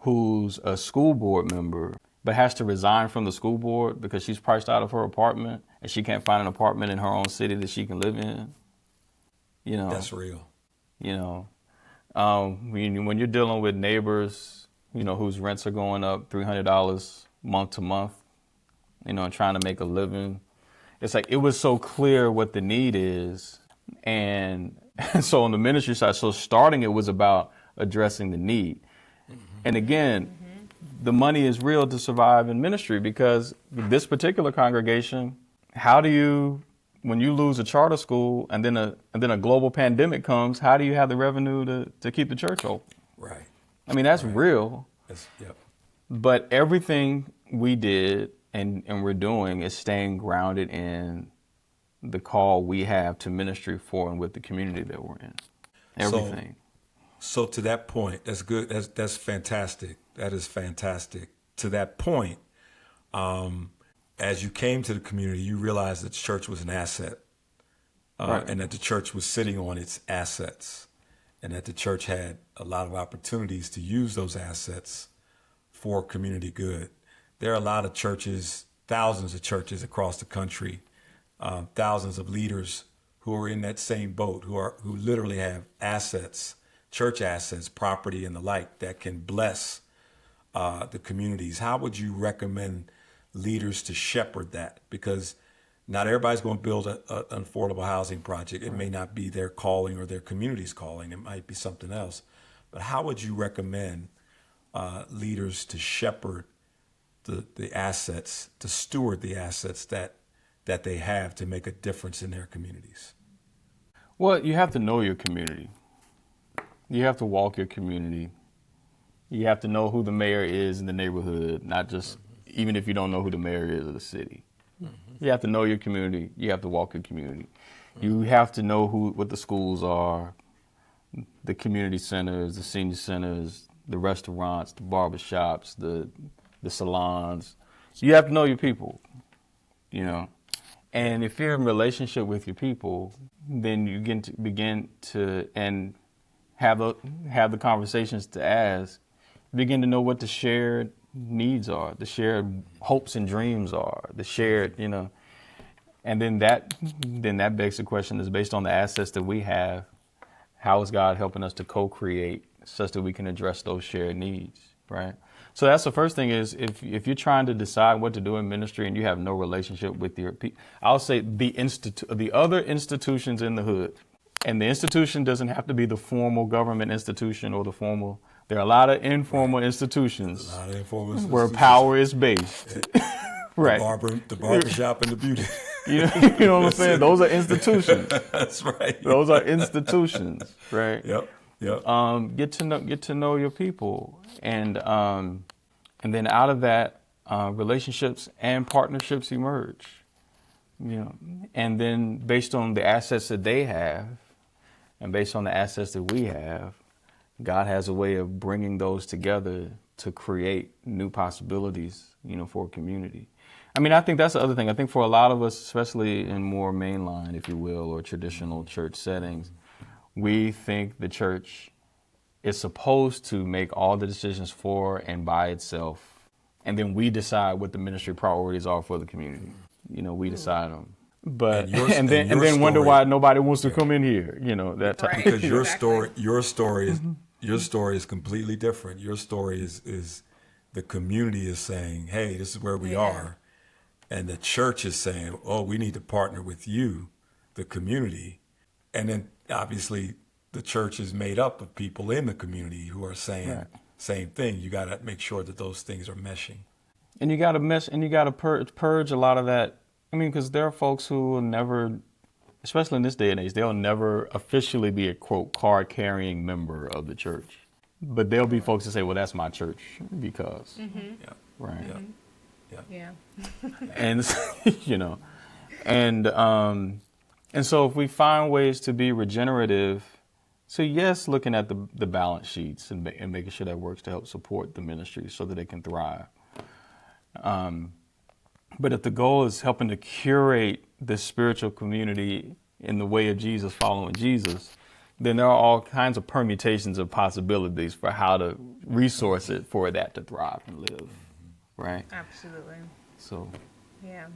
S1: who's a school board member but has to resign from the school board because she's priced out of her apartment and she can't find an apartment in her own city that she can live in,
S3: that's real.
S1: When you're dealing with neighbors, whose rents are going up $300 month to month, and trying to make a living, it's like it was so clear what the need is. And so on the ministry side, starting it was about addressing the need. Mm-hmm. And again, the money is real to survive in ministry, because this particular congregation, how do you, when you lose a charter school and then a global pandemic comes, how do you have the revenue to keep the church open?
S3: Right.
S1: That's real.
S3: Yep.
S1: But everything we did and we're doing is staying grounded in the call we have to ministry for and with the community that we're in. Everything.
S3: So to that point, that's good. That's fantastic. That is fantastic. To that point, as you came to the community, you realized that the church was an asset, right. And that the church was sitting on its assets, and that the church had a lot of opportunities to use those assets for community good. There are a lot of churches, thousands of churches across the country, thousands of leaders who are in that same boat, who literally have assets, church assets, property and the like that can bless the communities. How would you recommend leaders to shepherd that? Because not everybody's going to build an affordable housing project. It may not be their calling or their community's calling. It might be something else. But how would you recommend leaders to shepherd the assets, to steward the assets that they have to make a difference in their communities?
S1: Well, you have to know your community. You have to walk your community. You have to know who the mayor is in the neighborhood, not just, even if you don't know who the mayor is of the city. You have to know your community. You have to walk your community. You have to know what the schools are, the community centers, the senior centers, the restaurants, the barbershops, the salons. You have to know your people, you know. And if you're in relationship with your people, then you begin to have the conversations to ask, begin to know what the shared needs are, the shared hopes and dreams are, the shared, you know. And then that begs the question, is based on the assets that we have, how is God helping us to co-create such that we can address those shared needs, right? So that's the first thing is if you're trying to decide what to do in ministry and you have no relationship with your people, I'll say the other institutions in the hood, and the institution doesn't have to be the formal government institution or there are a lot of informal institutions, where power is based. Right.
S3: The barbershop and the beauty.
S1: You know what I'm saying? Those are institutions.
S3: That's right.
S1: Those are institutions, right?
S3: Yep.
S1: Get to know your people, and then out of that, relationships and partnerships emerge. You know, and then based on the assets that they have, and based on the assets that we have, God has a way of bringing those together to create new possibilities, you know, for a community. I mean, I think that's the other thing. I think for a lot of us, especially in more mainline, if you will, or traditional church settings, we think the church is supposed to make all the decisions for and by itself, and then we decide what the ministry priorities are for the community. You know, we decide them. But and then wonder why nobody wants to come in here. You know, that type.
S3: Because your story is completely different. Your story is the community is saying, "Hey, this is where we are," and the church is saying, "Oh, we need to partner with you, the community," and then obviously the church is made up of people in the community who are saying same thing. You got to make sure that those things are meshing.
S1: And you got to purge a lot of that. I mean, because there are folks who will never, especially in this day and age, they'll never officially be a, quote, card-carrying member of the church. But there'll be folks that say, well, that's my church because, right?
S2: Yeah.
S1: And, you know, and so if we find ways to be regenerative, so yes, looking at the balance sheets and making sure that works to help support the ministry so that they can thrive. But if the goal is helping to curate this spiritual community in the way of Jesus, following Jesus, then there are all kinds of permutations of possibilities for how to resource it for that to thrive and live, right?
S2: Absolutely.
S1: So.
S2: Yeah.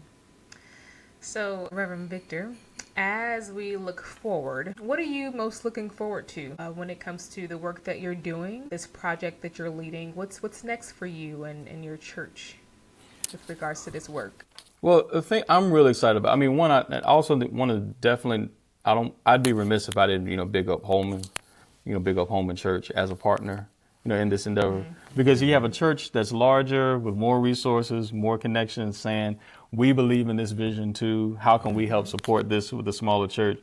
S2: So, Reverend Victor, as we look forward, what are you most looking forward to when it comes to the work that you're doing, this project that you're leading? What's next for you and your church with regards to this work?
S1: Well, the thing I'm really excited about, I mean, one, I also want to definitely, I'd be remiss if I didn't, big up Holman Church as a partner, in this endeavor. Because you have a church that's larger with more resources, more connections, saying, we believe in this vision too. How can we help support this with a smaller church?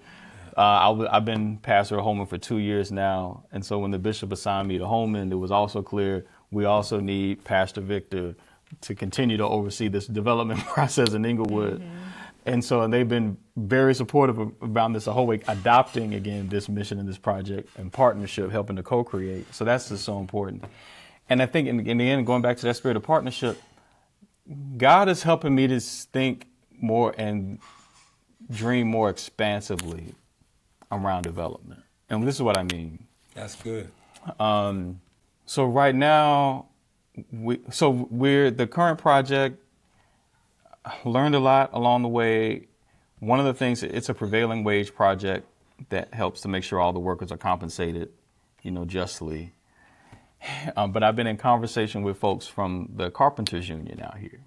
S1: I've been pastor of Holman for 2 years now. And so when the bishop assigned me to Holman, it was also clear we also need Pastor Victor to continue to oversee this development process in Inglewood. And so they've been very supportive about this, the whole way, adopting, again, this mission and this project and partnership, helping to co-create. So that's just so important. And I think in the end, going back to that spirit of partnership, God is helping me to think more and dream more expansively around development. And this is what I mean.
S3: That's good.
S1: So right now, we're the current project, learned a lot along the way. One of the things, it's a prevailing wage project that helps to make sure all the workers are compensated, justly. But I've been in conversation with folks from the Carpenters Union out here,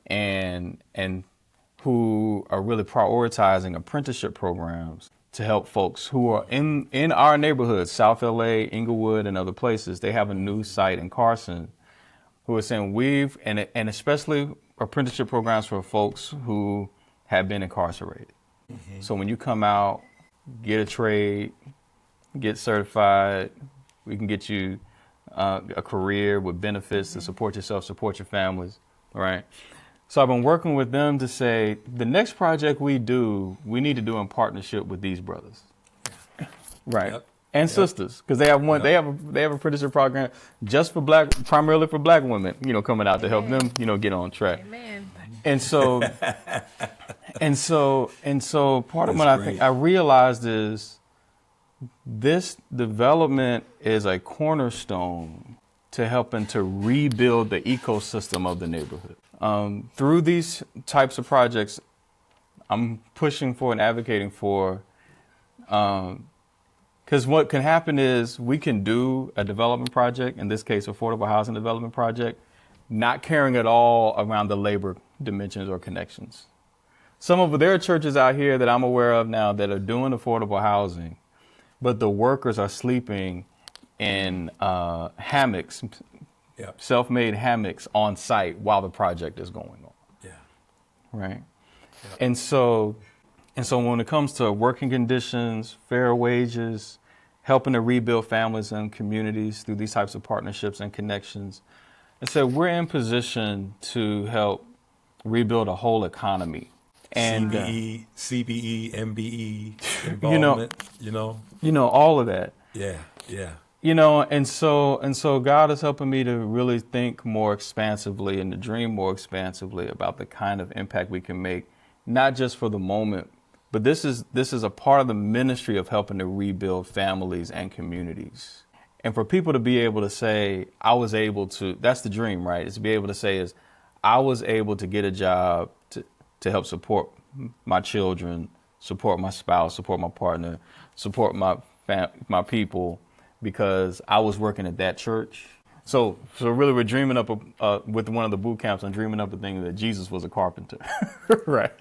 S1: and who are really prioritizing apprenticeship programs to help folks who are in our neighborhoods, South LA, Inglewood, and other places. They have a new site in Carson who are saying and especially apprenticeship programs for folks who have been incarcerated. So when you come out, get a trade, get certified, we can get you a career with benefits to support yourself, support your families, right? So I've been working with them to say the next project we do, we need to do in partnership with these brothers, right?
S3: Yep.
S1: And sisters, because they have one, they have a producer program just for primarily for black women, coming out to help them, get on track.
S2: Amen.
S1: And so, part of what
S3: That's
S1: I think
S3: great.
S1: I realized is this development is a cornerstone to helping to rebuild the ecosystem of the neighborhood. Through these types of projects, I'm pushing for and advocating for, because what can happen is we can do a development project, in this case, affordable housing development project, not caring at all around the labor dimensions or connections. There are churches out here that I'm aware of now that are doing affordable housing, but the workers are sleeping in hammocks,
S3: Yep.
S1: self-made hammocks on site while the project is going on.
S3: Yeah.
S1: Right. Yep. And so when it comes to working conditions, fair wages, helping to rebuild families and communities through these types of partnerships and connections, and so we're in position to help rebuild a whole economy. And
S3: CBE, MBE involvement,
S1: all of that.
S3: Yeah.
S1: And so God is helping me to really think more expansively and to dream more expansively about the kind of impact we can make, not just for the moment, but this is a part of the ministry of helping to rebuild families and communities. And for people to be able to say, that's the dream, right? Is to be able to say I was able to get a job to help support my children, support my spouse, support my partner, support my people, because I was working at that church. So really, we're dreaming up with one of the boot camps. I'm dreaming up a thing that Jesus was a carpenter, right.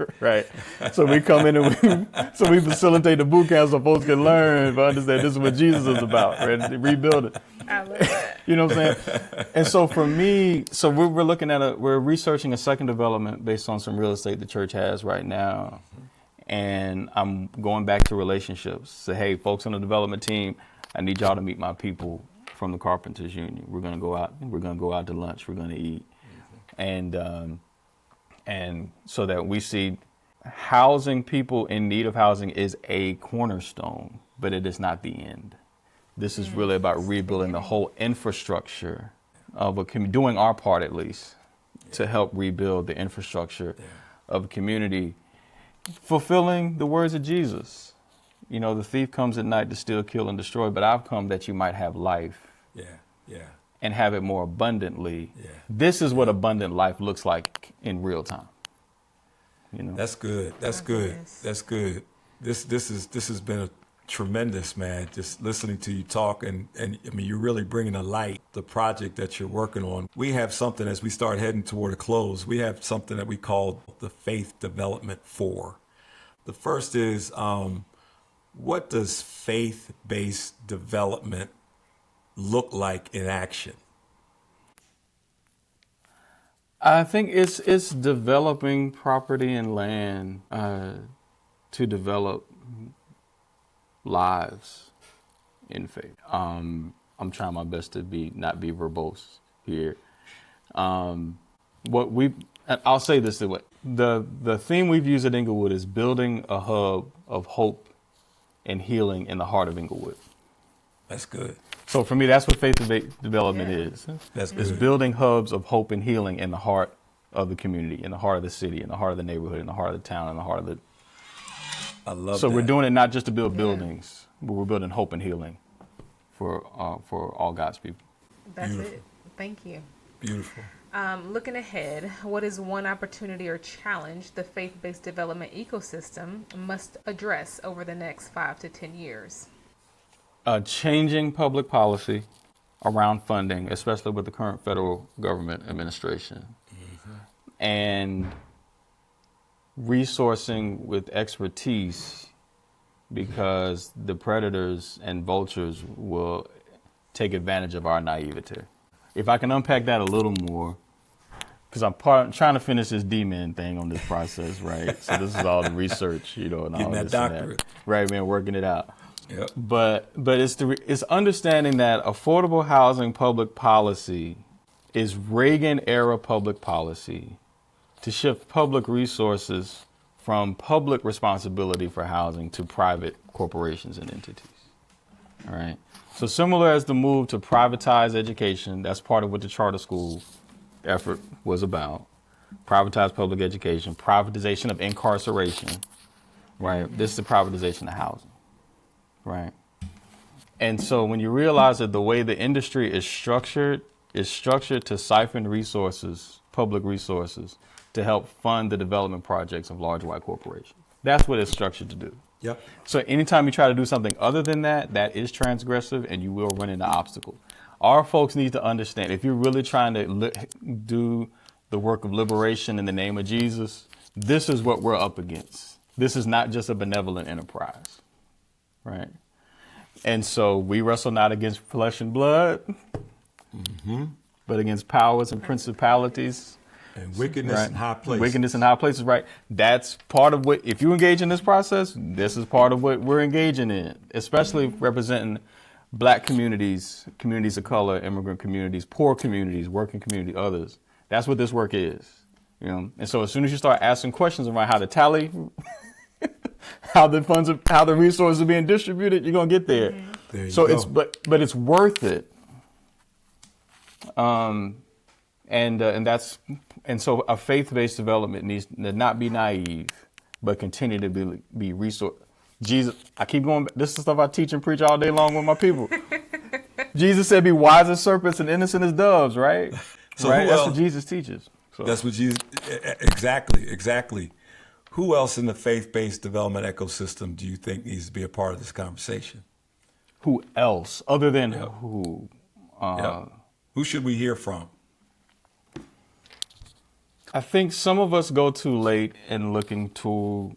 S1: So we come in and we facilitate the boot camp so folks can learn, but understand this is what Jesus is about, right? Rebuild it.
S2: I love that.
S1: You know what I'm saying? And so for me, we're looking at we're researching a second development based on some real estate the church has right now, and I'm going back to relationships. Say, hey, folks on the development team, I need y'all to meet my people from the Carpenters Union. We're gonna go out to lunch. We're gonna eat, and so that we see housing people in need of housing is a cornerstone, but it is not the end. This is really about rebuilding the whole infrastructure of doing our part at least to help rebuild the infrastructure of a community, fulfilling the words of Jesus. The thief comes at night to steal, kill, and destroy, but I've come that you might have life. And have it more abundantly. Yeah. This is what abundant life looks like in real time.
S3: That's good. That's good. That's good. This has been a tremendous, man. Just listening to you talk, and I mean, you're really bringing to light the project that you're working on. We have something as we start heading toward a close. We have something that we call the Faith Development 4. The first is, what does faith-based development look like in action?
S1: I think it's developing property and land to develop lives in faith. I'm trying my best to not be verbose here. I'll say this the way the theme we've used at Inglewood is building a hub of hope and healing in the heart of Inglewood.
S3: That's good.
S1: So for me, that's what faith development is.
S3: That's good.
S1: It's building hubs of hope and healing in the heart of the community, in the heart of the city, in the heart of the neighborhood, in the heart of the town, in the heart of the...
S3: I love
S1: So
S3: that.
S1: we're doing it not just to build buildings, but we're building hope and healing for all God's people.
S2: That's
S3: Beautiful.
S2: it. Thank you.
S3: Beautiful.
S2: Looking ahead, what is one opportunity or challenge the faith-based development ecosystem must address over the next 5 to 10 years?
S1: Changing public policy around funding, especially with the current federal government administration, and resourcing with expertise, because the predators and vultures will take advantage of our naivete. If I can unpack that a little more, because I'm trying to finish this D-Min thing on this process, right? So this is all the research, and all
S3: Getting that
S1: this and
S3: doctorate.
S1: Right, man, working it out.
S3: Yep.
S1: But it's understanding that affordable housing public policy is Reagan era public policy to shift public resources from public responsibility for housing to private corporations and entities. All right. So similar as the move to privatize education, that's part of what the charter school effort was about. Privatize public education, privatization of incarceration, right? This is the privatization of housing, right? And so when you realize that the way the industry is structured to siphon resources, public resources, to help fund the development projects of large white corporations. That's what it's structured to do.
S3: Yep.
S1: So anytime you try to do something other than that, that is transgressive and you will run into obstacles. Our folks need to understand, if you're really trying to do the work of liberation in the name of Jesus, this is what we're up against. This is not just a benevolent enterprise, right? And so we wrestle not against flesh and blood, but against powers and principalities.
S3: And wickedness in high places.
S1: Wickedness in high places, right? That's part of what, if you engage in this process, this is part of what we're engaging in, especially representing Black communities, communities of color, immigrant communities, poor communities, working community, others. That's what this work is, you know? And so as soon as you start asking questions around how to tally, how the resources are being distributed, you're going to get there.
S3: There you
S1: so
S3: go.
S1: But it's worth it. And so a faith-based development needs to not be naive, but continue to be resource. Jesus, I keep going. This is stuff I teach and preach all day long with my people. Jesus said, "Be wise as serpents and innocent as doves." Right?
S3: So
S1: right?
S3: who
S1: That's
S3: else?
S1: what Jesus teaches. So.
S3: That's what Jesus. Exactly. Who else in the faith-based development ecosystem do you think needs to be a part of this conversation?
S1: Who else, other than who?
S3: Who should we hear from?
S1: I think some of us go too late in looking to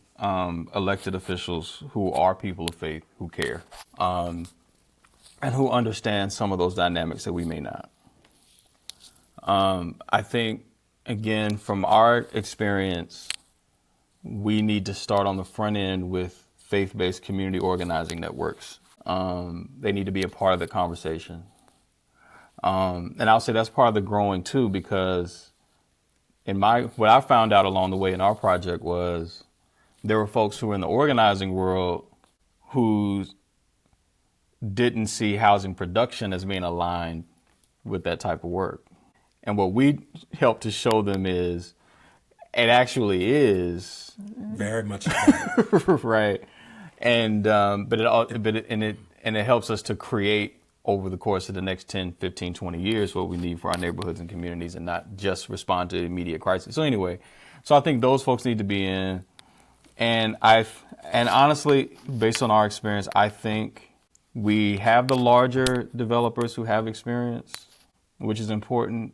S1: elected officials who are people of faith, who care, and who understand some of those dynamics that we may not. I think, again, from our experience, we need to start on the front end with faith-based community organizing networks. They need to be a part of the conversation. And I'll say that's part of the growing too, because what I found out along the way in our project was there were folks who were in the organizing world who didn't see housing production as being aligned with that type of work. And what we helped to show them is it actually is
S3: Very much.
S1: right. And it helps us to create over the course of the next 10, 15, 20 years what we need for our neighborhoods and communities and not just respond to immediate crisis. So anyway, I think those folks need to be in. And honestly, based on our experience, I think we have the larger developers who have experience, which is important,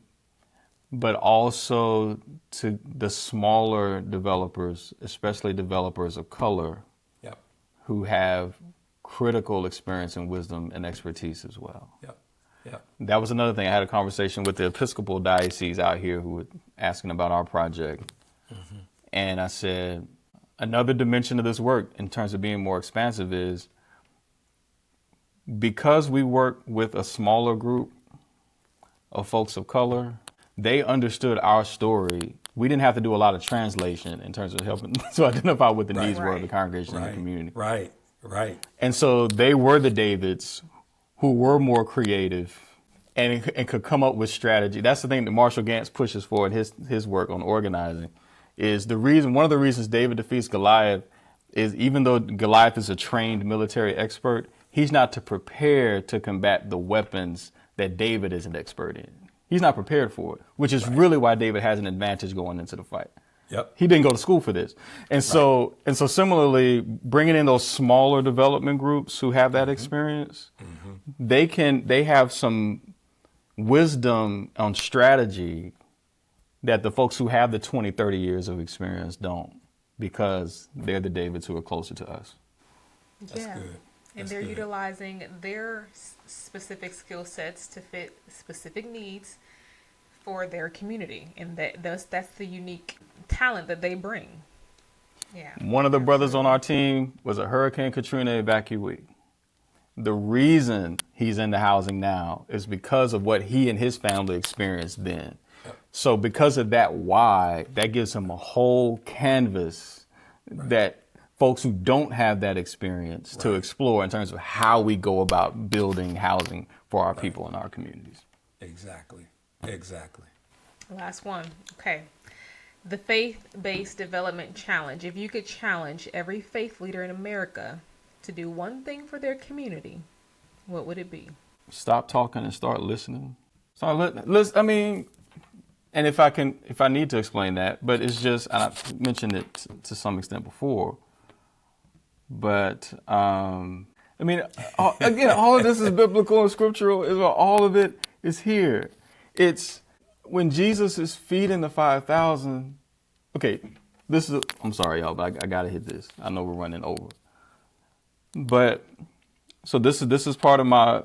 S1: but also to the smaller developers, especially developers of color, who have critical experience and wisdom and expertise as well. That was another thing. I had a conversation with the Episcopal diocese out here who were asking about our project. And I said, another dimension of this work in terms of being more expansive is because we work with a smaller group of folks of color, they understood our story. We didn't have to do a lot of translation in terms of helping to identify what the needs were of the congregation and the community.
S3: Right.
S1: And so they were the Davids who were more creative and could come up with strategy. That's the thing that Marshall Gantz pushes for in his work on organizing. Is one of the reasons David defeats Goliath is even though Goliath is a trained military expert, he's not prepared to combat the weapons that David is an expert in. He's not prepared for it, which is really why David has an advantage going into the fight. He didn't go to school for this. And so similarly, bringing in those smaller development groups who have that experience, they have some wisdom on strategy that the folks who have the 20, 30 years of experience don't, because they're the Davids who are closer to us.
S3: That's good.
S2: And they're utilizing their specific skill sets to fit specific needs for their community. And that's the unique talent that they bring.
S1: One of the brothers on our team was a Hurricane Katrina evacuee. The reason he's into housing now is because of what he and his family experienced then. So because of that why, that gives him a whole canvas that folks who don't have that experience to explore in terms of how we go about building housing for our people in our communities.
S3: Exactly.
S2: Last one. Okay. The Faith-Based Development Challenge. If you could challenge every faith leader in America to do one thing for their community, what would it be?
S1: Stop talking and start listening. Listen. I mean, and if I need to explain that, but it's just, and I mentioned it to some extent before, but I mean, all of this is biblical and scriptural. All of it is here. It's when Jesus is feeding the 5,000. Okay, I'm sorry, y'all, but I gotta hit this. I know we're running over. But so this is part of my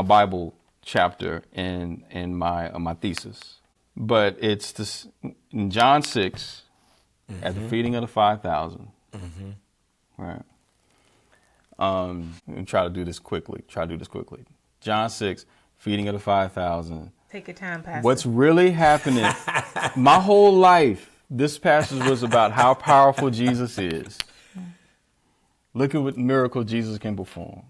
S1: Bible chapter in my thesis. But it's this in John 6 at the feeding of the 5,000. Right. And try to do this quickly. John 6, feeding of the 5,000.
S2: Take your time, Pastor.
S1: What's really happening? My whole life, this passage was about how powerful Jesus is. Look at what miracle Jesus can perform,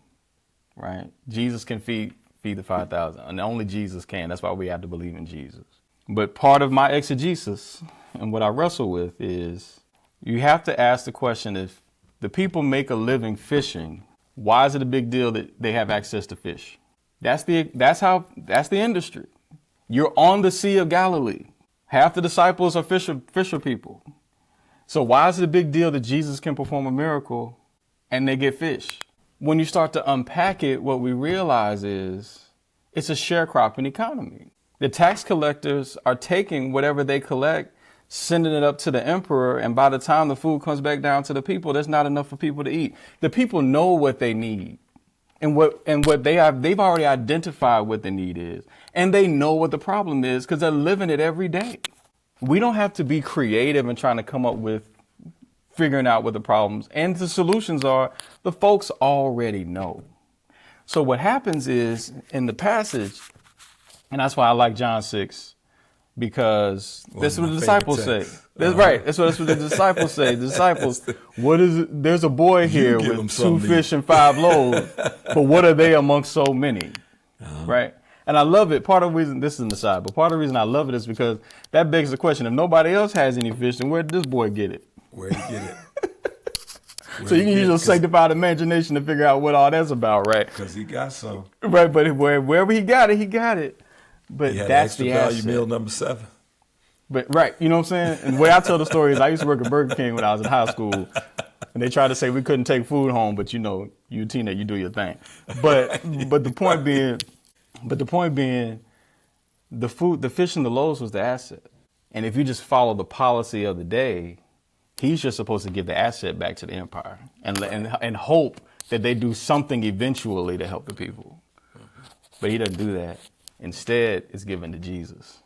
S1: right? Jesus can feed the 5,000, and only Jesus can. That's why we have to believe in Jesus. But part of my exegesis and what I wrestle with is you have to ask the question, if the people make a living fishing, why is it a big deal that they have access to fish? That's the industry. You're on the Sea of Galilee. Half the disciples are fisher people. So why is it a big deal that Jesus can perform a miracle and they get fish? When you start to unpack it, what we realize is it's a sharecropping economy. The tax collectors are taking whatever they collect, sending it up to the emperor, and by the time the food comes back down to the people, there's not enough for people to eat. The people know what they need. And what they've already identified what the need is. And they know what the problem is because they're living it every day. We don't have to be creative and trying to come up with figuring out what the problems and the solutions are. The folks already know. So what happens is in the passage, and that's why I like John 6, because that's what the disciples say. That's right. That's what the disciples say. The disciples, what is it? There's a boy here with 2 fish and 5 loaves, but what are they amongst so many? Right? And I love it. Part of the reason, this is an aside, but part of the reason I love it is because that begs the question, if nobody else has any fish, then where did this boy get it?
S3: Where'd he get it?
S1: So you can use your sanctified imagination to figure out what all that's about, right?
S3: Because he got some.
S1: Right, but wherever he got it, he got it. But
S3: He had
S1: that's
S3: extra
S1: the
S3: value
S1: asset.
S3: meal number 7.
S1: But right, you know what I'm saying? And the way I tell the story is I used to work at Burger King when I was in high school, and they tried to say we couldn't take food home, but you a teenager, you do your thing. But the point being, the fish and the loaves was the asset. And if you just follow the policy of the day, he's just supposed to give the asset back to the empire and hope that they do something eventually to help the people. But he doesn't do that. Instead, it's given to Jesus.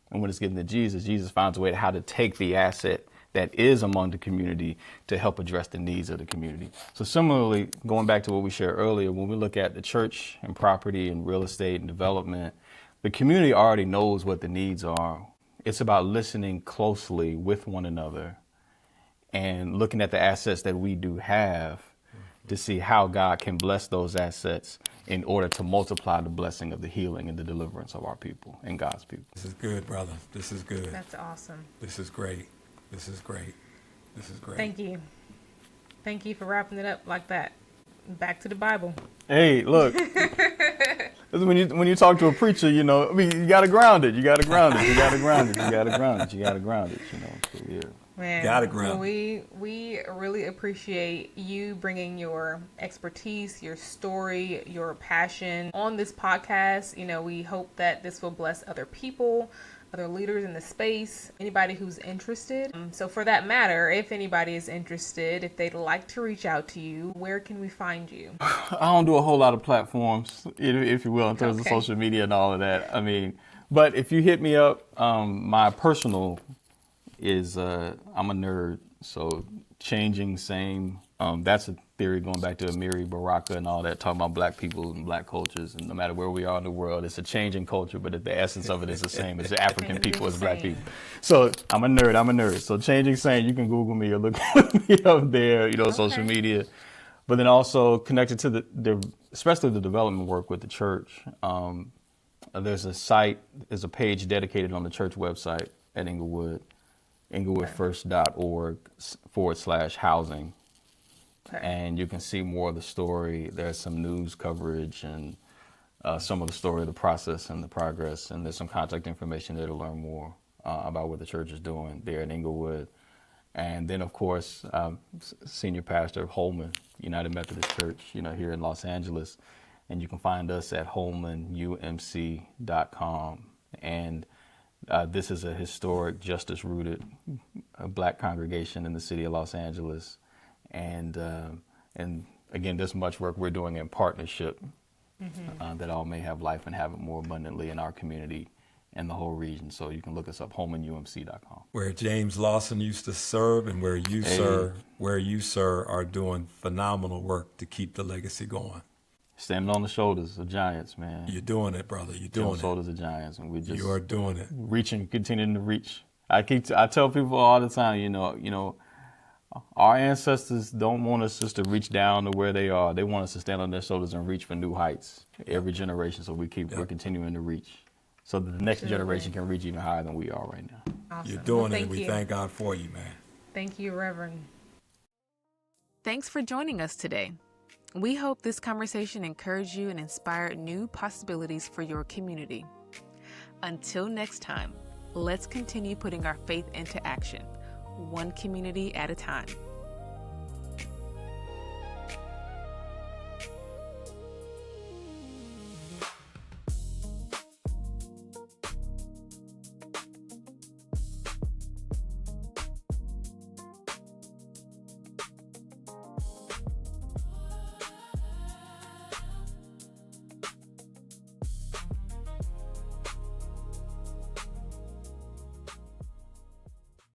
S1: And when it's given to Jesus, Jesus finds a way to how to take the asset that is among the community to help address the needs of the community. So similarly, going back to what we shared earlier, when we look at the church and property and real estate and development, the community already knows what the needs are. It's about listening closely with one another and looking at the assets that we do have to see how God can bless those assets in order to multiply the blessing of the healing and the deliverance of our people and God's people.
S3: This is good, brother. This is good.
S2: That's awesome.
S3: This is great. This is great.
S2: Thank you. Thank you for wrapping it up like that. Back to the Bible.
S1: Hey, look. when you talk to a preacher, you got to ground it. You got to ground it. So, yeah.
S2: Man,
S3: Gotta ground.
S2: we really appreciate you bringing your expertise, your story, your passion on this podcast. We hope that this will bless other people, other leaders in the space, anybody who's interested. So for that matter, if anybody is interested, if they'd like to reach out to you, where can we find you?
S1: I don't do a whole lot of platforms, if you will, in terms of social media and all of that. I mean, but if you hit me up, my personal is I'm a nerd, so changing same That's a theory going back to Amiri Baraka and all that, talking about black people and black cultures. And no matter where we are in the world, it's a changing culture, but the essence of it is the same as the African people as black people. So I'm a nerd. So Changing Saint, you can Google me or look me up there, social media. But then also connected to especially the development work with the church. There's a page dedicated on the church website at Inglewood, inglewoodfirst.org/housing. Okay. And you can see more of the story. There's some news coverage and some of the story of the process and the progress. And there's some contact information there to learn more about what the church is doing there in Inglewood. And then, of course, senior pastor of Holman United Methodist Church, here in Los Angeles. And you can find us at holmanumc.com. And this is a historic, justice-rooted black congregation in the city of Los Angeles. And again, this much work we're doing in partnership, that all may have life and have it more abundantly in our community and the whole region. So you can look us up, holmanumc.com.
S3: Where James Lawson used to serve, and where you, sir, are doing phenomenal work to keep the legacy going.
S1: Standing on the shoulders of giants, man.
S3: You're doing it, brother. You're doing it. On the
S1: shoulders of giants, and
S3: you are doing it.
S1: Continuing to reach. I tell people all the time, our ancestors don't want us just to reach down to where they are. They want us to stand on their shoulders and reach for new heights every generation. So we're continuing to reach, so that the next generation can reach even higher than we are right now.
S2: Awesome.
S3: You're doing it. We thank God for you, man.
S2: Thank you, Reverend. Thanks for joining us today. We hope this conversation encouraged you and inspired new possibilities for your community. Until next time, let's continue putting our faith into action, one community at a time.